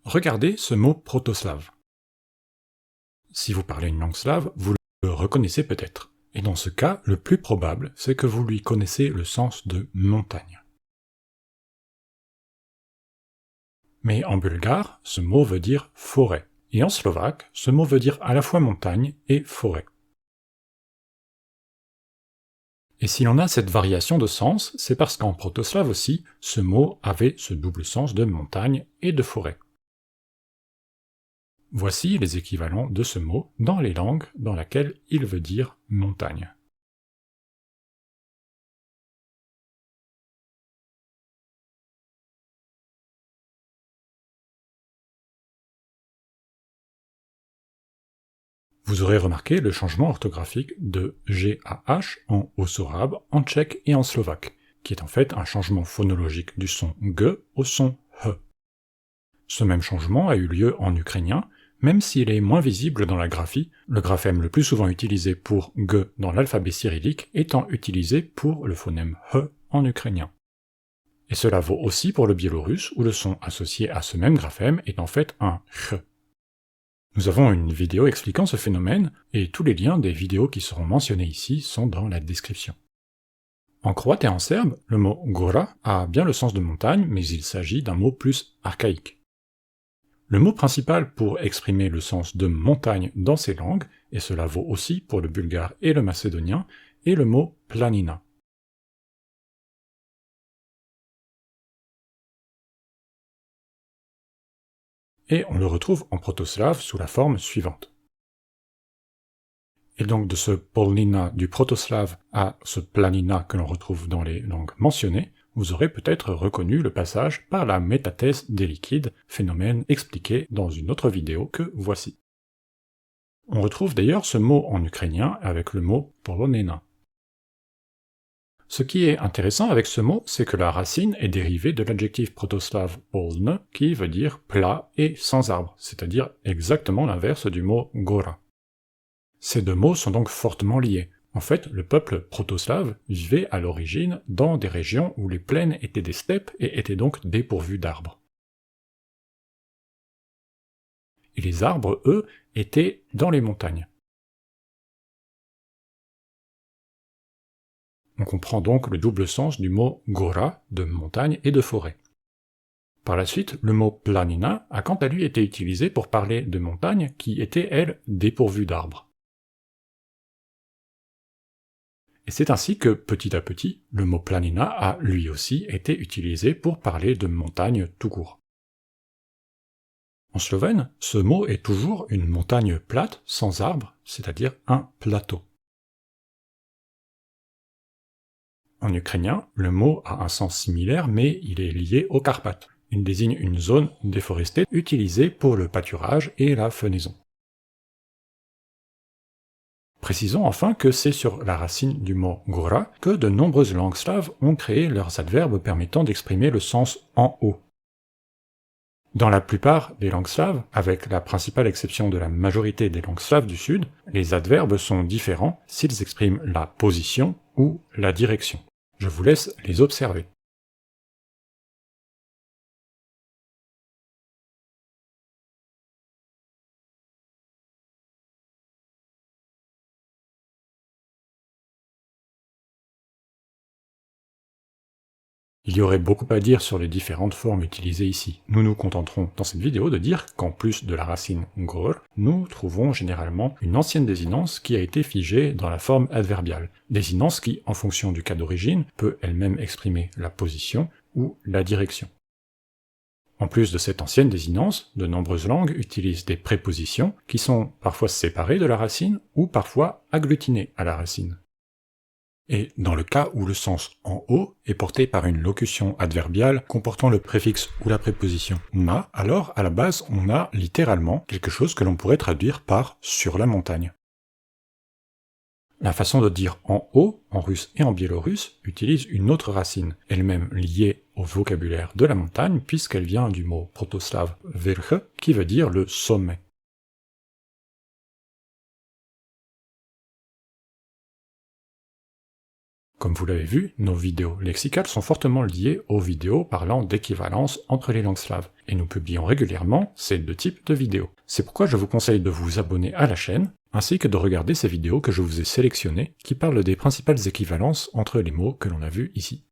Regardez ce mot proto-slave. Si vous parlez une langue slave, vous le reconnaissez peut-être. Et dans ce cas, le plus probable, c'est que vous lui connaissez le sens de montagne. Mais en bulgare, ce mot veut dire forêt. Et en slovaque, ce mot veut dire à la fois montagne et forêt. Et si l'on a cette variation de sens, c'est parce qu'en proto-slave aussi, ce mot avait ce double sens de montagne et de forêt. Voici les équivalents de ce mot dans les langues dans lesquelles il veut dire montagne. Vous aurez remarqué le changement orthographique de G à H en haut-sorabe, en tchèque et en slovaque, qui est en fait un changement phonologique du son G au son H. Ce même changement a eu lieu en ukrainien, même s'il est moins visible dans la graphie, le graphème le plus souvent utilisé pour G dans l'alphabet cyrillique étant utilisé pour le phonème H en ukrainien. Et cela vaut aussi pour le biélorusse, où le son associé à ce même graphème est en fait un Ch. Nous avons une vidéo expliquant ce phénomène, et tous les liens des vidéos qui seront mentionnés ici sont dans la description. En croate et en serbe, le mot gora a bien le sens de montagne, mais il s'agit d'un mot plus archaïque. Le mot principal pour exprimer le sens de montagne dans ces langues, et cela vaut aussi pour le bulgare et le macédonien, est le mot planina. Et on le retrouve en proto-slave sous la forme suivante. Et donc de ce polnina du proto-slave à ce planina que l'on retrouve dans les langues mentionnées, vous aurez peut-être reconnu le passage par la métathèse des liquides, phénomène expliqué dans une autre vidéo que voici. On retrouve d'ailleurs ce mot en ukrainien avec le mot polonena. Ce qui est intéressant avec ce mot, c'est que la racine est dérivée de l'adjectif proto-slave polne, qui veut dire plat et sans arbre, c'est-à-dire exactement l'inverse du mot gora. Ces deux mots sont donc fortement liés. En fait, le peuple proto-slave vivait à l'origine dans des régions où les plaines étaient des steppes et étaient donc dépourvues d'arbres. Et les arbres, eux, étaient dans les montagnes. On comprend donc le double sens du mot gora, de montagne et de forêt. Par la suite, le mot planina a quant à lui été utilisé pour parler de montagnes qui étaient, elles, dépourvues d'arbres. Et c'est ainsi que, petit à petit, le mot planina a lui aussi été utilisé pour parler de montagnes tout court. En slovène, ce mot est toujours une montagne plate, sans arbre, c'est-à-dire un plateau. En ukrainien, le mot a un sens similaire, mais il est lié aux Carpates. Il désigne une zone déforestée utilisée pour le pâturage et la fenaison. Précisons enfin que c'est sur la racine du mot gora que de nombreuses langues slaves ont créé leurs adverbes permettant d'exprimer le sens en haut. Dans la plupart des langues slaves, avec la principale exception de la majorité des langues slaves du Sud, les adverbes sont différents s'ils expriment la position ou la direction. Je vous laisse les observer. Il y aurait beaucoup à dire sur les différentes formes utilisées ici. Nous nous contenterons dans cette vidéo de dire qu'en plus de la racine gor, nous trouvons généralement une ancienne désinence qui a été figée dans la forme adverbiale. Désinence qui, en fonction du cas d'origine, peut elle-même exprimer la position ou la direction. En plus de cette ancienne désinence, de nombreuses langues utilisent des prépositions qui sont parfois séparées de la racine ou parfois agglutinées à la racine. Et dans le cas où le sens en haut est porté par une locution adverbiale comportant le préfixe ou la préposition na, alors à la base on a littéralement quelque chose que l'on pourrait traduire par sur la montagne. La façon de dire en haut, en russe et en biélorusse, utilise une autre racine, elle-même liée au vocabulaire de la montagne puisqu'elle vient du mot proto-slave verche qui veut dire le sommet. Comme vous l'avez vu, nos vidéos lexicales sont fortement liées aux vidéos parlant d'équivalence entre les langues slaves, et nous publions régulièrement ces deux types de vidéos. C'est pourquoi je vous conseille de vous abonner à la chaîne, ainsi que de regarder ces vidéos que je vous ai sélectionnées, qui parlent des principales équivalences entre les mots que l'on a vus ici.